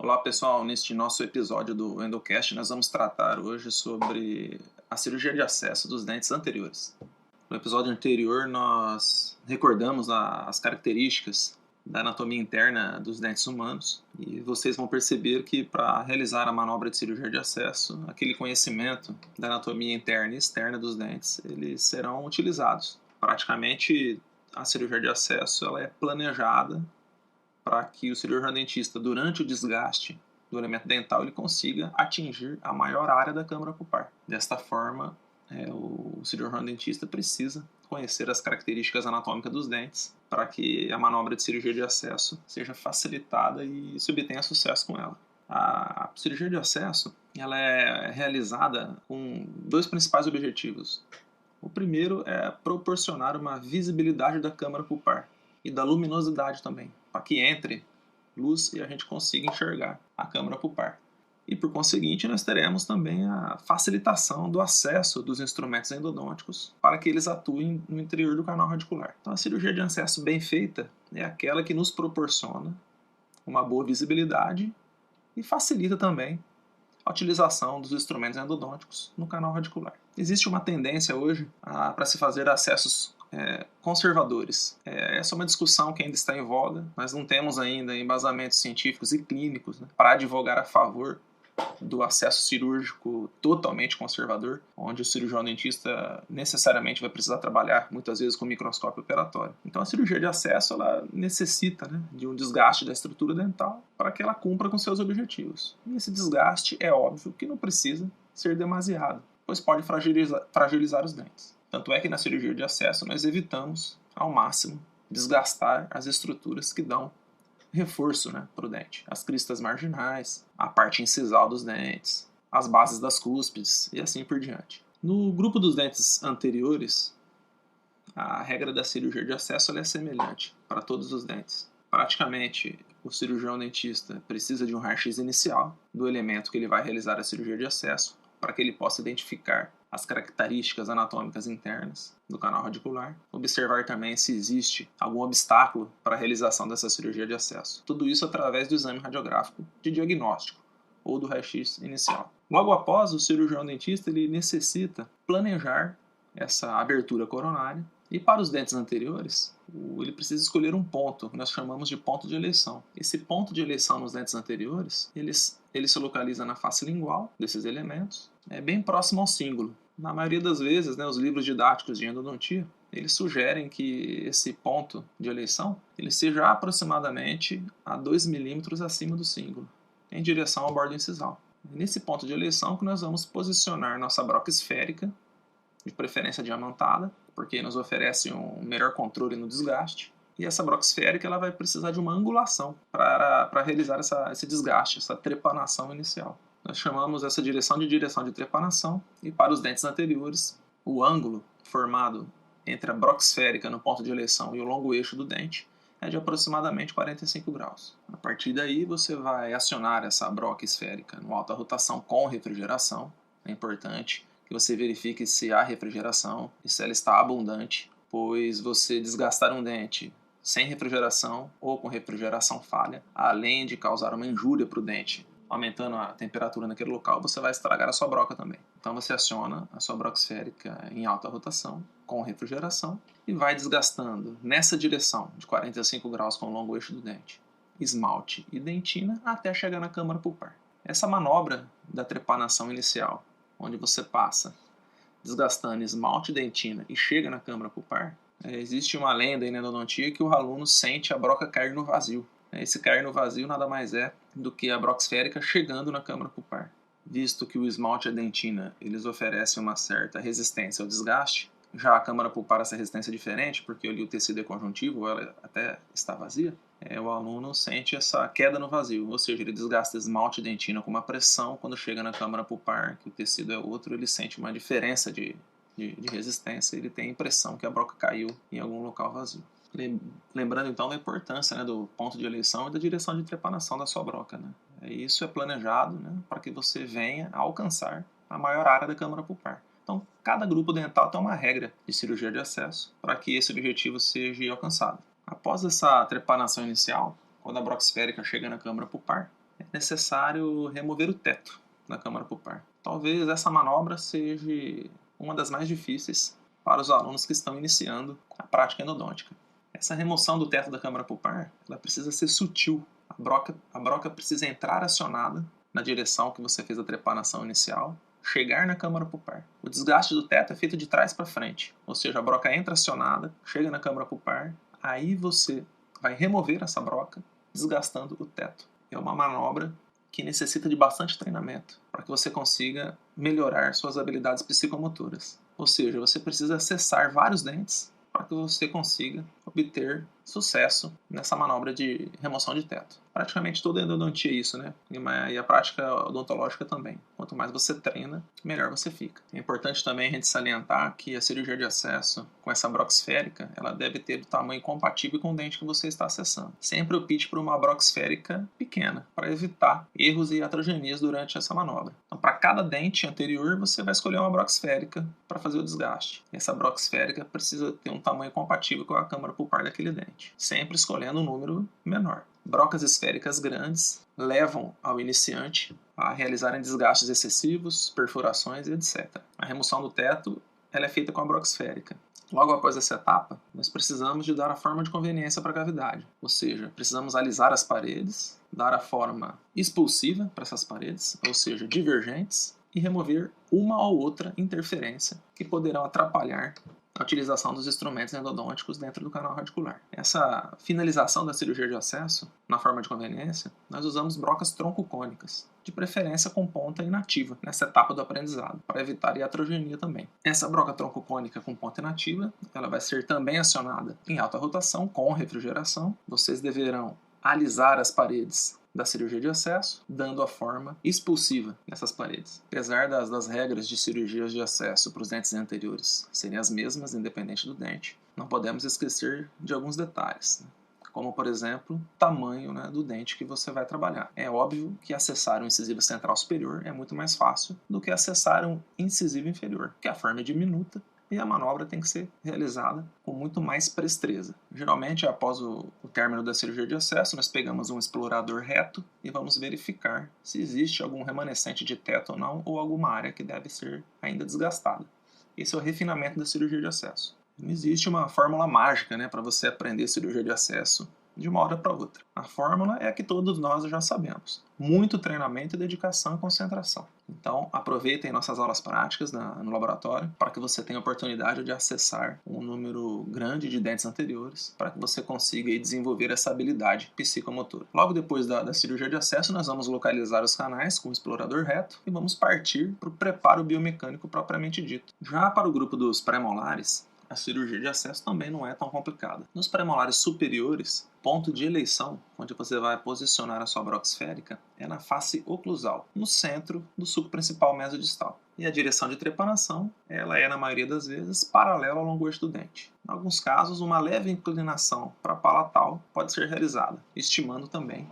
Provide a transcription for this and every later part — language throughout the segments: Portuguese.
Olá pessoal, neste nosso episódio do Endocast nós vamos tratar hoje sobre a cirurgia de acesso dos dentes anteriores. No episódio anterior nós recordamos as características da anatomia interna dos dentes humanos e vocês vão perceber que para realizar a manobra de cirurgia de acesso, aquele conhecimento da anatomia interna e externa dos dentes, eles serão utilizados. Praticamente a cirurgia de acesso ela é planejada para que o cirurgião dentista, durante o desgaste do elemento dental, ele consiga atingir a maior área da câmara pulpar. Desta forma, o cirurgião dentista precisa conhecer as características anatômicas dos dentes para que a manobra de cirurgia de acesso seja facilitada e se obtenha sucesso com ela. A cirurgia de acesso ela é realizada com dois principais objetivos. O primeiro é proporcionar uma visibilidade da câmara pulpar e da luminosidade também, para que entre luz e a gente consiga enxergar a câmara pulpar. E por conseguinte, nós teremos também a facilitação do acesso dos instrumentos endodônticos para que eles atuem no interior do canal radicular. Então, a cirurgia de acesso bem feita é aquela que nos proporciona uma boa visibilidade e facilita também a utilização dos instrumentos endodônticos no canal radicular. Existe uma tendência hoje para se fazer acessos conservadores. Essa é uma discussão que ainda está em voga. Nós não temos ainda embasamentos científicos e clínicos para advogar a favor do acesso cirúrgico totalmente conservador, onde o cirurgião dentista necessariamente vai precisar trabalhar muitas vezes com microscópio operatório. Então a cirurgia de acesso ela necessita de um desgaste da estrutura dental para que ela cumpra com seus objetivos. E esse desgaste é óbvio que não precisa ser demasiado, pois pode fragilizar os dentes. Tanto é que na cirurgia de acesso nós evitamos ao máximo desgastar as estruturas que dão reforço para o dente. As cristas marginais, a parte incisal dos dentes, as bases das cúspides e assim por diante. No grupo dos dentes anteriores, a regra da cirurgia de acesso é semelhante para todos os dentes. Praticamente, o cirurgião dentista precisa de um raio-x inicial do elemento que ele vai realizar a cirurgia de acesso para que ele possa identificar as características anatômicas internas do canal radicular, observar também se existe algum obstáculo para a realização dessa cirurgia de acesso. Tudo isso através do exame radiográfico de diagnóstico ou do raio-x inicial. Logo após, o cirurgião dentista ele necessita planejar essa abertura coronária e para os dentes anteriores, ele precisa escolher um ponto, que nós chamamos de ponto de eleição. Esse ponto de eleição nos dentes anteriores, ele se localiza na face lingual desses elementos, bem próximo ao cíngulo. Na maioria das vezes, os livros didáticos de endodontia, eles sugerem que esse ponto de eleição ele seja aproximadamente a 2 milímetros acima do cíngulo, em direção ao bordo incisal. Nesse ponto de eleição que nós vamos posicionar nossa broca esférica, de preferência diamantada, porque nos oferece um melhor controle no desgaste. E essa broca esférica ela vai precisar de uma angulação para realizar esse desgaste, essa trepanação inicial. Nós chamamos essa direção de trepanação, e para os dentes anteriores, o ângulo formado entre a broca esférica no ponto de eleição e o longo eixo do dente é de aproximadamente 45 graus. A partir daí, você vai acionar essa broca esférica no alta rotação com refrigeração. É importante que você verifique se há refrigeração e se ela está abundante, pois você desgastar um dente sem refrigeração ou com refrigeração falha, além de causar uma injúria para o dente, aumentando a temperatura naquele local, você vai estragar a sua broca também. Então você aciona a sua broca esférica em alta rotação, com refrigeração, e vai desgastando nessa direção de 45 graus com o longo eixo do dente, esmalte e dentina até chegar na câmara pulpar. Essa manobra da trepanação inicial, onde você passa desgastando esmalte e dentina e chega na câmara pulpar, existe uma lenda aí na endodontia que o aluno sente a broca cair no vazio. Esse cair no vazio nada mais é do que a broca esférica chegando na câmara pulpar. Visto que o esmalte e a dentina eles oferecem uma certa resistência ao desgaste, já a câmara pulpar essa resistência é diferente, porque ali o tecido é conjuntivo, ela até está vazia, o aluno sente essa queda no vazio, ou seja, ele desgasta esmalte e dentina com uma pressão, quando chega na câmara pulpar, que o tecido é outro, ele sente uma diferença de resistência, ele tem a impressão que a broca caiu em algum local vazio. Lembrando então da importância do ponto de eleição e da direção de trepanação da sua broca. Isso é planejado para que você venha a alcançar a maior área da câmara pulpar. Então, cada grupo dental tem uma regra de cirurgia de acesso para que esse objetivo seja alcançado. Após essa trepanação inicial, quando a broca esférica chega na câmara pulpar, é necessário remover o teto da câmara pulpar. Talvez essa manobra seja uma das mais difíceis para os alunos que estão iniciando a prática endodôntica. Essa remoção do teto da câmara pulpar, ela precisa ser sutil. A broca precisa entrar acionada na direção que você fez a trepanação inicial, chegar na câmara pulpar. O desgaste do teto é feito de trás para frente, ou seja, a broca entra acionada, chega na câmara pulpar, aí você vai remover essa broca, desgastando o teto. É uma manobra que necessita de bastante treinamento para que você consiga melhorar suas habilidades psicomotoras. Ou seja, você precisa acessar vários dentes para que você consiga obter sucesso nessa manobra de remoção de teto. Praticamente toda endodontia é isso, né? E a prática odontológica também. Quanto mais você treina, melhor você fica. É importante também a gente salientar que a cirurgia de acesso com essa broca esférica, ela deve ter o tamanho compatível com o dente que você está acessando. Sempre opte por uma broca esférica pequena, para evitar erros e iatrogenias durante essa manobra. Então, para cada dente anterior, você vai escolher uma broca esférica para fazer o desgaste. Essa broca esférica precisa ter um tamanho compatível com a câmara pulpar daquele dente, sempre escolhendo um número menor. Brocas esféricas grandes levam ao iniciante a realizarem desgastes excessivos, perfurações e etc. A remoção do teto ela é feita com a broca esférica. Logo após essa etapa, nós precisamos de dar a forma de conveniência para a cavidade, ou seja, precisamos alisar as paredes, dar a forma expulsiva para essas paredes, ou seja, divergentes, e remover uma ou outra interferência que poderão atrapalhar a utilização dos instrumentos endodônticos dentro do canal radicular. Essa finalização da cirurgia de acesso, na forma de conveniência, nós usamos brocas troncocônicas, de preferência com ponta inativa, nessa etapa do aprendizado, para evitar iatrogenia também. Essa broca troncocônica com ponta inativa, ela vai ser também acionada em alta rotação, com refrigeração. Vocês deverão alisar as paredes da cirurgia de acesso, dando a forma expulsiva nessas paredes. Apesar das regras de cirurgias de acesso para os dentes anteriores serem as mesmas, independente do dente, não podemos esquecer de alguns detalhes, como, por exemplo, o tamanho do dente que você vai trabalhar. É óbvio que acessar um incisivo central superior é muito mais fácil do que acessar um incisivo inferior, que a forma é diminuta, e a manobra tem que ser realizada com muito mais presteza. Geralmente, após o término da cirurgia de acesso, nós pegamos um explorador reto e vamos verificar se existe algum remanescente de teto ou não, ou alguma área que deve ser ainda desgastada. Esse é o refinamento da cirurgia de acesso. Não existe uma fórmula mágica para você aprender cirurgia de acesso de uma hora para outra. A fórmula é a que todos nós já sabemos. Muito treinamento, dedicação e concentração. Então, aproveitem nossas aulas práticas no laboratório para que você tenha a oportunidade de acessar um número grande de dentes anteriores para que você consiga desenvolver essa habilidade psicomotora. Logo depois da cirurgia de acesso, nós vamos localizar os canais com o explorador reto e vamos partir para o preparo biomecânico propriamente dito. Já para o grupo dos pré-molares, a cirurgia de acesso também não é tão complicada. Nos pré-molares superiores, ponto de eleição, onde você vai posicionar a sua broca esférica, é na face oclusal, no centro do sulco principal mesodistal. E a direção de trepanação, ela é, na maioria das vezes, paralela ao longo eixo do dente. Em alguns casos, uma leve inclinação para palatal pode ser realizada, estimando também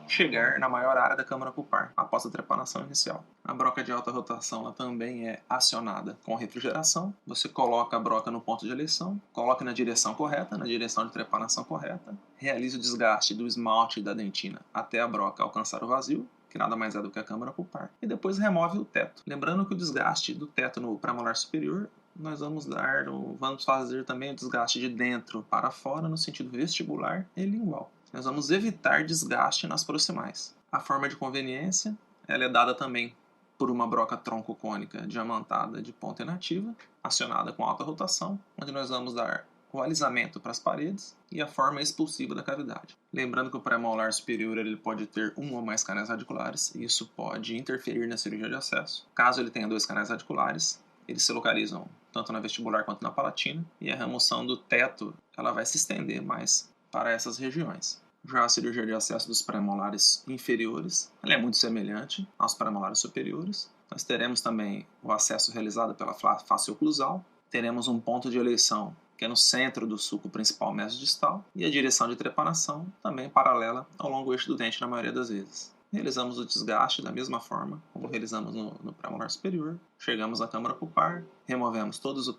chegar na maior área da câmara pulpar após a trepanação inicial. A broca de alta rotação ela também é acionada com refrigeração. Você coloca a broca no ponto de eleição, coloca na direção correta, na direção de trepanação correta, realiza o desgaste do esmalte e da dentina até a broca alcançar o vazio, que nada mais é do que a câmara pulpar, e depois remove o teto. Lembrando que o desgaste do teto no premolar superior nós vamos fazer também o desgaste de dentro para fora no sentido vestibular e lingual. Nós vamos evitar desgaste nas proximais. A forma de conveniência ela é dada também por uma broca troncocônica diamantada de ponta inativa, acionada com alta rotação, onde nós vamos dar o alisamento para as paredes e a forma expulsiva da cavidade. Lembrando que o pré-molar superior ele pode ter um ou mais canais radiculares, e isso pode interferir na cirurgia de acesso. Caso ele tenha 2 canais radiculares, eles se localizam tanto na vestibular quanto na palatina, e a remoção do teto ela vai se estender mais para essas regiões. Já a cirurgia de acesso dos pré-molares inferiores ela é muito semelhante aos pré-molares superiores. Nós teremos também o acesso realizado pela face oclusal, teremos um ponto de eleição que é no centro do sulco principal mesodistal, e a direção de trepanação também paralela ao longo eixo do dente na maioria das vezes. Realizamos o desgaste da mesma forma como realizamos no pré-molar superior. Chegamos à câmara pulpar, removemos todo o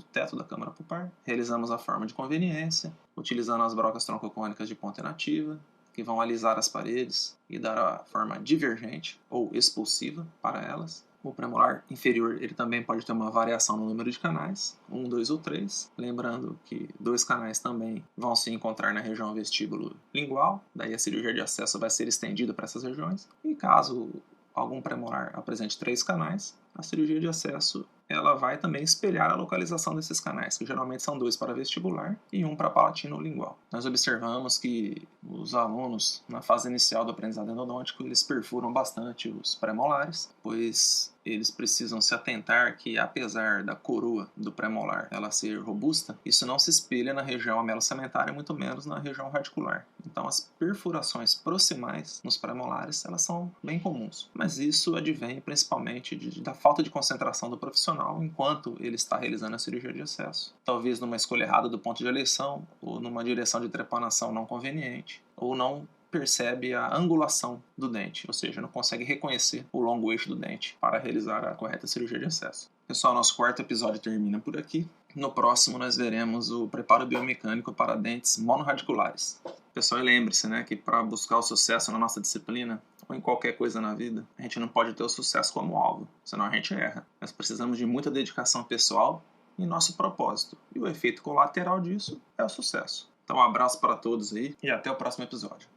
teto da câmara pulpar, realizamos a forma de conveniência, utilizando as brocas troncocônicas de ponta inativa, que vão alisar as paredes e dar a forma divergente ou expulsiva para elas. O premolar inferior ele também pode ter uma variação no número de canais, 1, 2 ou 3. Lembrando que 2 canais também vão se encontrar na região vestíbulo lingual, daí a cirurgia de acesso vai ser estendida para essas regiões. E caso algum premolar apresente 3 canais, a cirurgia de acesso ela vai também espelhar a localização desses canais, que geralmente são 2 para vestibular e 1 para palatino-lingual. Nós observamos que os alunos, na fase inicial do aprendizado endodôntico, eles perfuram bastante os premolares, pois eles precisam se atentar que, apesar da coroa do premolar ela ser robusta, isso não se espelha na região amelocementaria, muito menos na região radicular. Então, as perfurações proximais nos premolares, elas são bem comuns. Mas isso advém principalmente da falta de concentração do profissional enquanto ele está realizando a cirurgia de acesso. Talvez numa escolha errada do ponto de eleição, ou numa direção de trepanação não conveniente, ou não percebe a angulação do dente, ou seja, não consegue reconhecer o longo eixo do dente para realizar a correta cirurgia de acesso. Pessoal, nosso quarto episódio termina por aqui. No próximo nós veremos o preparo biomecânico para dentes monorradiculares. Pessoal, e lembre-se, que para buscar o sucesso na nossa disciplina, ou em qualquer coisa na vida, a gente não pode ter o sucesso como alvo, senão a gente erra. Nós precisamos de muita dedicação pessoal e nosso propósito. E o efeito colateral disso é o sucesso. Então um abraço para todos aí e até o próximo episódio.